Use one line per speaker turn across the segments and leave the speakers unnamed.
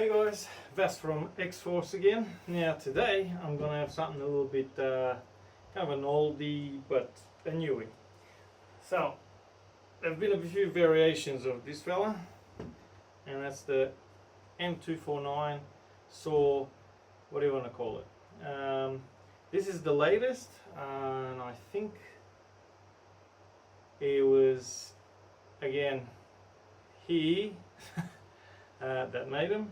Hey guys, Vas from X-Force again. Now today I'm going to have something a little bit kind of an oldie but a newie. So there have been a few variations of this fella, and that's the M249 SAW, what do you want to call it. This is the latest, and I think it was again he that made them.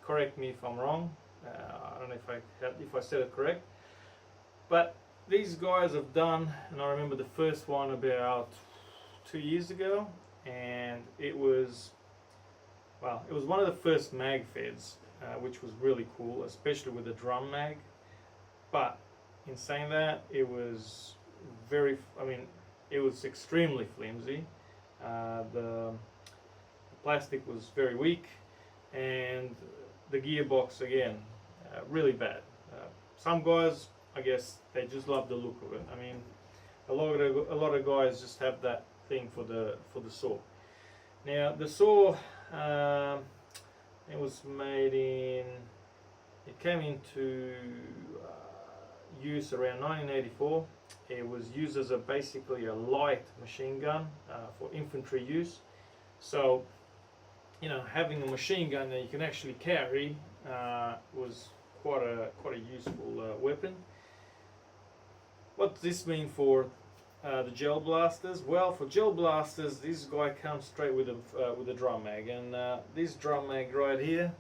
Correct me if I'm wrong. I don't know if I said it correct, but these guys have done, and I remember the first one about 2 years ago, and it was one of the first mag feds, which was really cool, especially with the drum mag. But in saying that, it was it was extremely flimsy. The plastic was very weak, and the gearbox again really bad. Some guys, I guess, they just love the look of it. I mean, a lot of guys just have that thing for the SAW. Now the SAW, it was made in, it came into use around 1984. It was used as basically a light machine gun for infantry use. So, you know, having a machine gun that you can actually carry was quite a useful weapon. What does this mean for the gel blasters? Well, for gel blasters, this guy comes straight with a drum mag, and this drum mag right here,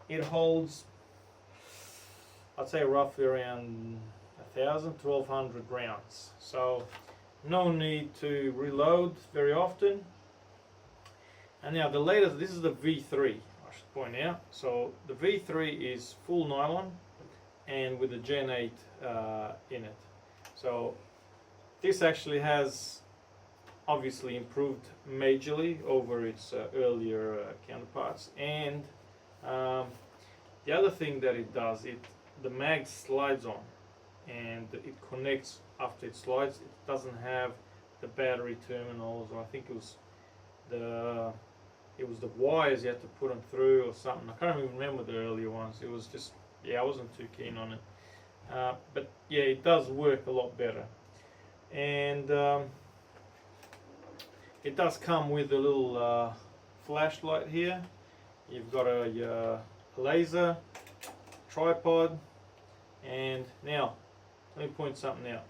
it holds, I'd say, roughly around 1,000-1,200 rounds. So no need to reload very often. And now the latest, this is the V3, I should point out. So the V3 is full nylon and with a Gen 8 in it. So this actually has obviously improved majorly over its earlier counterparts. And the other thing that it does, the mag slides on, and it connects after it slides. It doesn't have the battery terminals, or I think it was the wires you had to put them through or something. I can't even remember the earlier ones. It was just, yeah, I wasn't too keen on it. But yeah, it does work a lot better. And it does come with a little flashlight here. You've got a laser, tripod, and now let me point something out.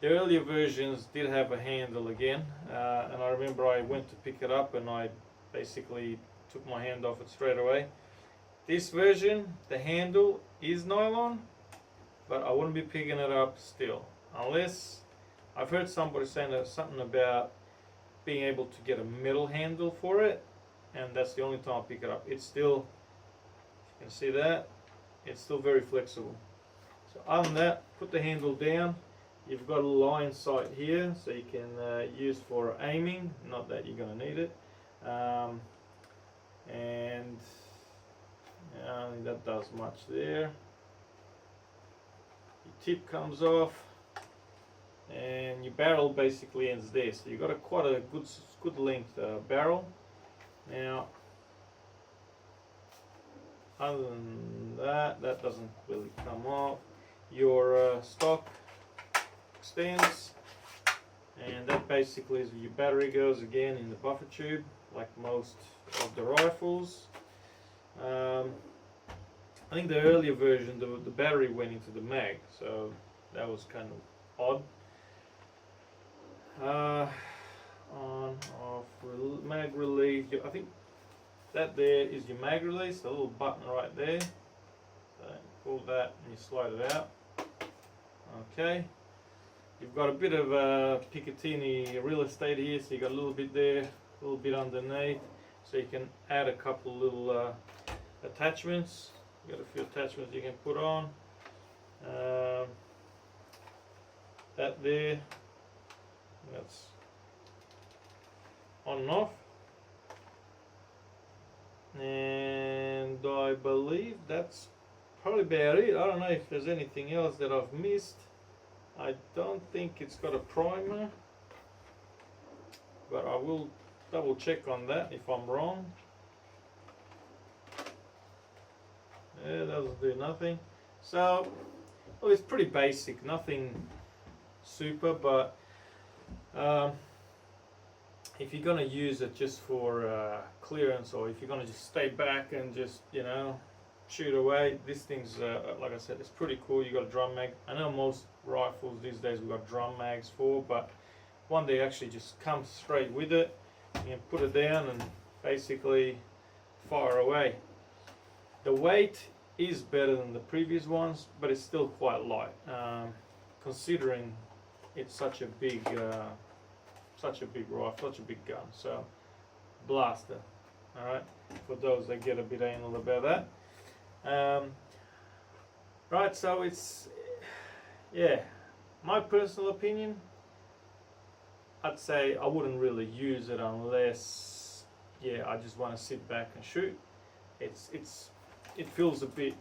The earlier versions did have a handle again, and I remember I went to pick it up and I basically took my hand off it straight away. This version, the handle is nylon, but I wouldn't be picking it up still, unless I've heard somebody saying something about being able to get a metal handle for it, and that's the only time I pick it up. It's still, you can see that, it's still very flexible. So other than that, put the handle down. You've got a line sight here, so you can use for aiming, not that you're going to need it. And that does much there. Your tip comes off, and your barrel basically ends there. So you've got quite a good length barrel. Now, other than that doesn't really come off. Your stock extends, and that basically is where your battery goes again in the buffer tube, like most of the rifles. I think the earlier version, the battery went into the mag, so that was kind of odd. On, off, mag release. I think that there is your mag release, the little button right there. So pull that and you slide it out. Okay. You've got a bit of Picatinny real estate here, so you've got a little bit there, a little bit underneath, so you can add a couple little attachments. You've got a few attachments you can put on. That there, that's on and off. And I believe that's probably about it. I don't know if there's anything else that I've missed. I don't think it's got a primer, but I will double check on that if I'm wrong. It doesn't do nothing. So, well, it's pretty basic, nothing super, but if you're gonna use it just for clearance, or if you're gonna just stay back and just, you know, shoot away, this thing's like I said, it's pretty cool. You got a drum mag. I know most rifles these days we got drum mags for, but one they actually just come straight with it. You can put it down and basically fire away. The weight is better than the previous ones, but it's still quite light, considering it's such a big rifle, such a big gun. So, blaster. All right, for those that get a bit anal about that. Right, so it's, yeah, my personal opinion, I'd say I wouldn't really use it unless, yeah, I just want to sit back and shoot. It feels a bit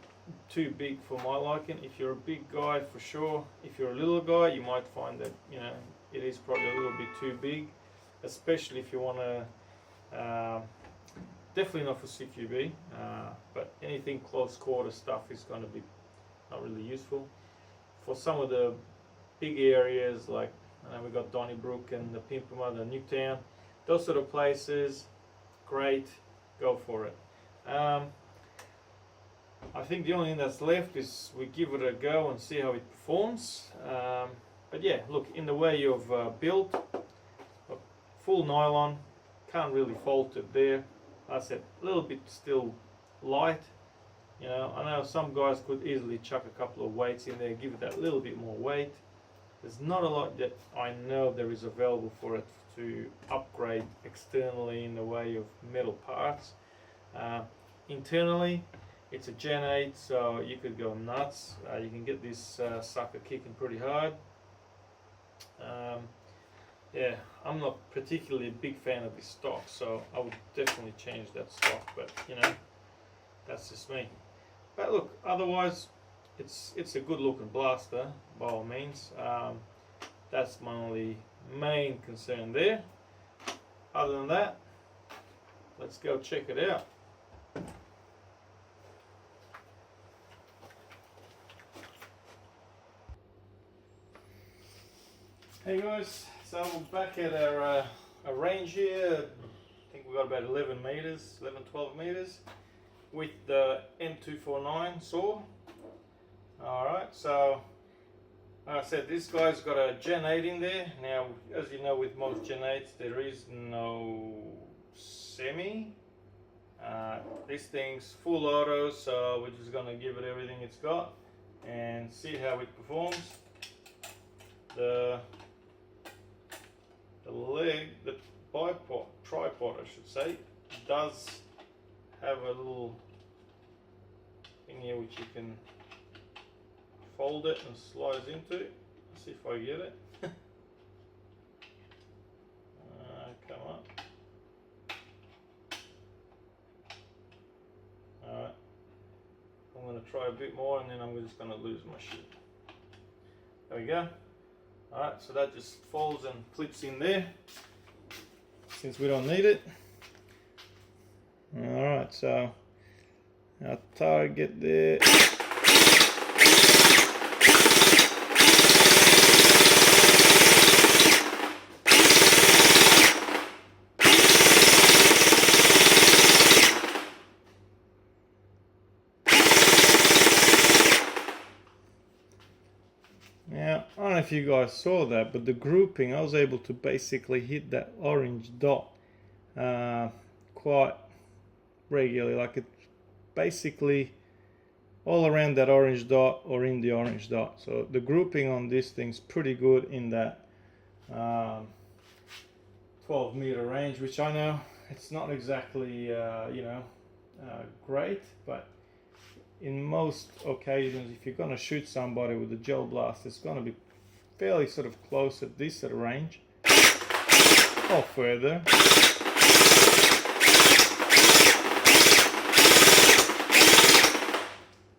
too big for my liking. If you're a big guy, for sure. If you're a little guy, you might find that, you know, it is probably a little bit too big, especially if you want to, definitely not for CQB, but anything close quarter stuff is going to be not really useful. For some of the big areas, like we've got Donnybrook and the Pimpama, the Newtown, those sort of places, great, go for it. I think the only thing that's left is we give it a go and see how it performs. But yeah, look, in the way of build, look, full nylon, can't really fault it there. Like I said, a little bit still light. You know, I know some guys could easily chuck a couple of weights in there, give it that little bit more weight. There's not a lot that I know there is available for it to upgrade externally in the way of metal parts. Internally, it's a Gen 8, so you could go nuts. You can get this sucker kicking pretty hard. Yeah, I'm not particularly a big fan of this stock, so I would definitely change that stock, but you know, that's just me. But look, otherwise, it's a good looking blaster by all means. That's my only main concern there. Other than that, let's go check it out. Hey guys, so we're back at our range here. I think we've got about 11 meters, 11-12 meters with the M249 SAW. Alright, so like I said, this guy's got a Gen 8 in there. Now, as you know, with most Gen 8s, there is no semi. This thing's full auto, so we're just gonna give it everything it's got and see how it performs. The tripod, I should say, does have a little thing here which you can fold it and slides into. Let's see if I get it. Come on. Alright, I'm going to try a bit more and then I'm just going to lose my shit. There we go. Alright, so that just folds and clips in there since we don't need it. Alright, so our target there. Now, I don't know if you guys saw that, but the grouping, I was able to basically hit that orange dot quite regularly. Like it's basically all around that orange dot or in the orange dot. So the grouping on this thing's pretty good in that 12 meter range, which I know it's not exactly you know, great, but in most occasions, if you're going to shoot somebody with a gel blast, it's going to be fairly sort of close at this sort of range or further.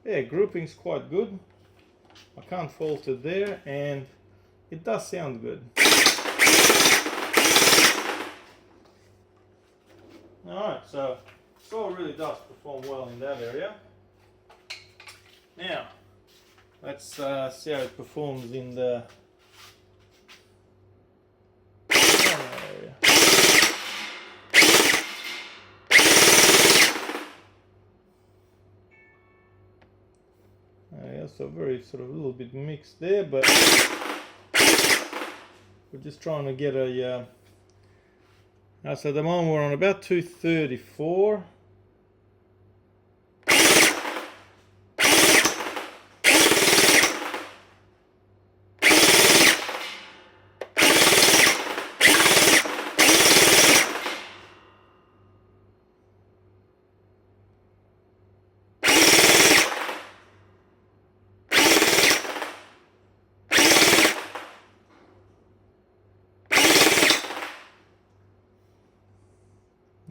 Yeah, grouping's quite good. I can't fault it there, and it does sound good. Alright, so SAW really does perform well in that area. Now, let's see how it performs in the area. Yeah, so very sort of a little bit mixed there, but we're just trying to get a so at the moment we're on about 234.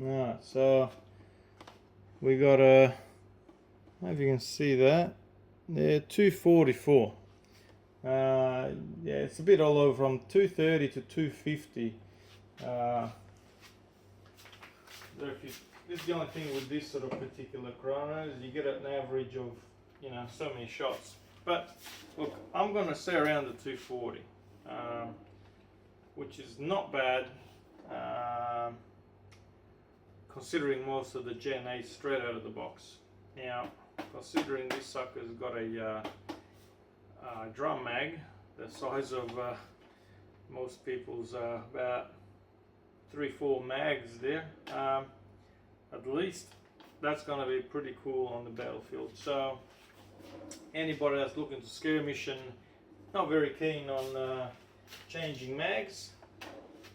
Alright, so we got a, I don't know if you can see that, there, 244. Yeah, it's a bit all over from 230 to 250. This is the only thing with this sort of particular chrono is you get an average of, you know, so many shots. But look, I'm going to say around the 240, which is not bad. Considering most of the Gen 8 straight out of the box. Now, considering this sucker's got a drum mag, the size of most people's about 3-4 mags there, at least that's going to be pretty cool on the battlefield. So, anybody that's looking to skirmish and not very keen on changing mags,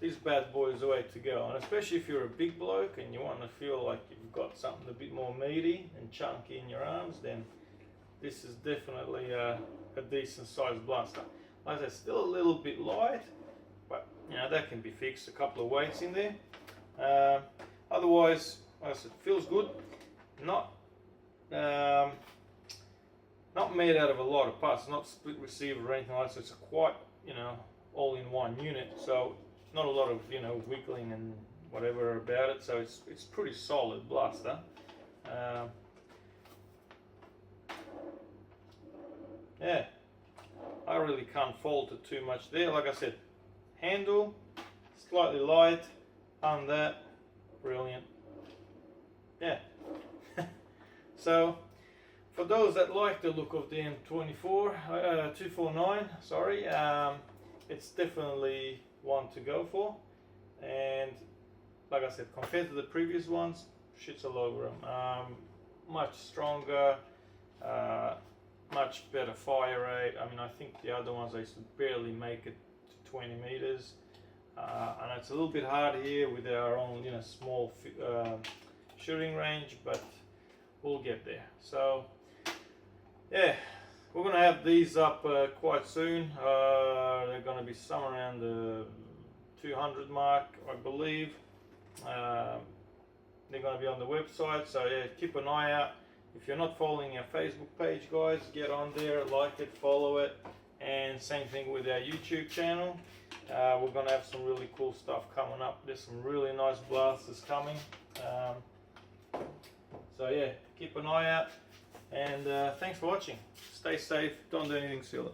this bad boy is the way to go, and especially if you're a big bloke and you want to feel like you've got something a bit more meaty and chunky in your arms, then this is definitely a decent sized blaster. Like I said, still a little bit light, but you know that can be fixed. A couple of weights in there. Otherwise, like I said, feels good. Not made out of a lot of parts. Not split receiver or anything like that. It's a quite, you know, all-in-one unit. So not a lot of, you know, wiggling and whatever about it, so it's pretty solid blaster. Yeah, I really can't fault it too much there. Like I said, handle slightly light, on that brilliant. Yeah. So for those that like the look of the M249, sorry, it's definitely one to go for, and like I said, compared to the previous ones, shit's all over them. Much stronger, much better fire rate. I mean, I think the other ones I used to barely make it to 20 meters, and it's a little bit hard here with our own, you know, small shooting range, but we'll get there. So yeah, we're going to have these up quite soon. They're going to be somewhere around the 200 mark, I believe. They're going to be on the website, so yeah, keep an eye out. If you're not following our Facebook page, guys, get on there, like it, follow it, and same thing with our YouTube channel. We're going to have some really cool stuff coming up. There's some really nice blasters coming. So yeah, keep an eye out. And thanks for watching. Stay safe, don't do anything silly.